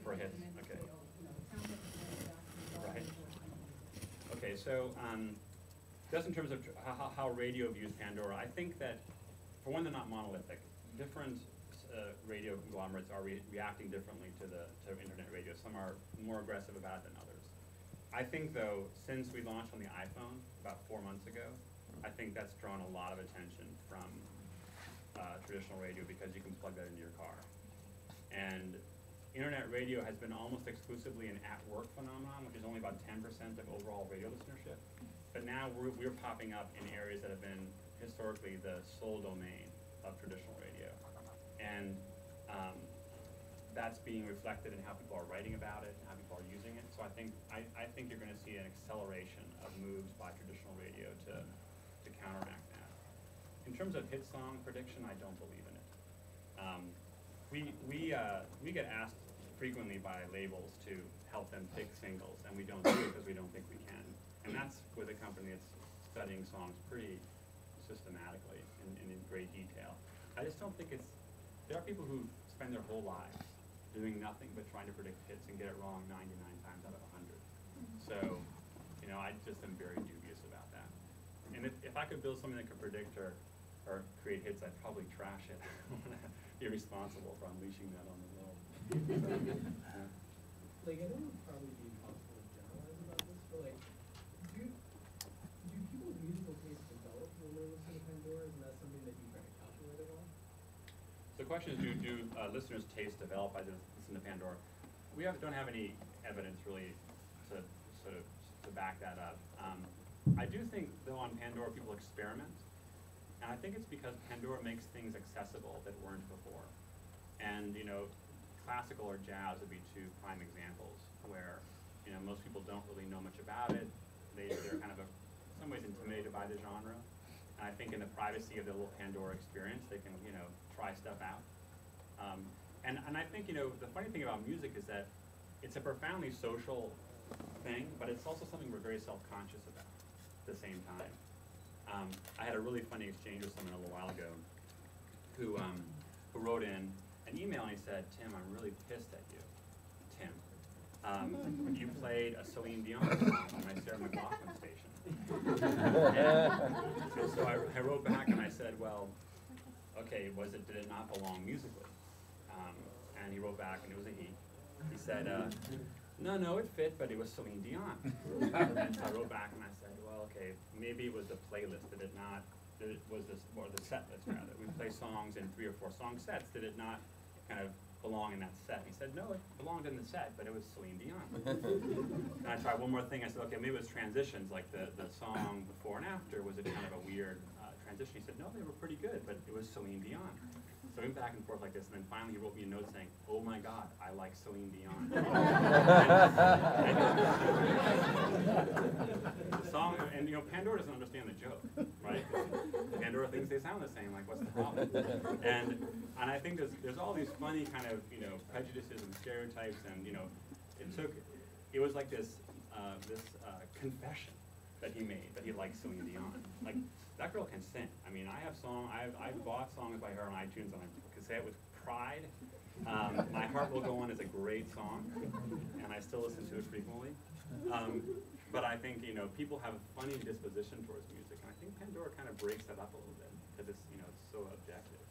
for hits. Okay. Right. Okay. So just in terms of how radio views Pandora, I think that for one, they're not monolithic. Different radio conglomerates are reacting differently to internet radio. Some are more aggressive about it than others. I think, though, since we launched on the iPhone about 4 months ago, I think that's drawn a lot of attention from traditional radio because you can plug that into your car. And internet radio has been almost exclusively an at-work phenomenon, which is only about 10% of overall radio listenership. But now we're popping up in areas that have been historically the sole domain of traditional radio. And that's being reflected in how people are writing about it and how people are using it. So I think you're going to see an acceleration of moves by traditional radio to counteract that. In terms of hit song prediction, I don't believe in it. We get asked frequently by labels to help them pick singles, and we don't do it because we don't think we can. And that's with a company that's studying songs pretty systematically and in great detail. I just don't think it's. There are people who spend their whole lives doing nothing but trying to predict hits and get it wrong 99 times out of 100. So, you know, I just am very dubious about that. And if I could build something that could predict or create hits, I'd probably trash it. I want to be responsible for unleashing that on the world. Like, I know it would probably be impossible to generalize about this, but like, do people's musical taste develop when they listen to Pandora? Isn't that something that you try to calculate at all? So the question is, do listeners' taste develop by listening to Pandora? We don't have any evidence really to sort of to back that up. I do think, though, on Pandora people experiment, and I think it's because Pandora makes things accessible that weren't before. And you know, classical or jazz would be two prime examples where you know most people don't really know much about it. They're kind of in some ways intimidated by the genre. And I think in the privacy of the little Pandora experience, they can you know try stuff out. And I think you know the funny thing about music is that it's a profoundly social thing, but it's also something we're very self-conscious about at the same time. I had a really funny exchange with someone a little while ago who wrote in an email and he said, "Tim, I'm really pissed at you. Tim, you played a Celine Dion song on my Sarah McLachlan station." And so I wrote back and I said, "Well, okay, did it not belong musically?" And he wrote back, and it was a he. He said, no, it fit, but it was Celine Dion. And so I wrote back and I said, well, okay, maybe it was the playlist. Did it not? Or the set list rather. We play songs in 3 or 4 song sets. Did it not kind of belong in that set? He said, no, it belonged in the set, but it was Celine Dion. And I tried one more thing. I said, okay, maybe it was transitions, like the song before and after. Was it kind of a weird transition? He said, no, they were pretty good, but it was Celine Dion. So we went back and forth like this, and then finally he wrote me a note saying, "Oh my God, I like Celine Dion." The song, and you know, Pandora doesn't understand the joke, right? Pandora thinks they sound the same. Like, what's the problem? And I think there's all these funny kind of you know prejudices and stereotypes, and you know, it was like this confession that he made that he liked Celine Dion. Like, that girl can sing. I mean, I've bought songs by her on iTunes, and I can say it with pride. My Heart Will Go On is a great song, and I still listen to it frequently. But I think, you know, people have a funny disposition towards music, and I think Pandora kind of breaks that up a little bit, because it's, you know, it's so objective.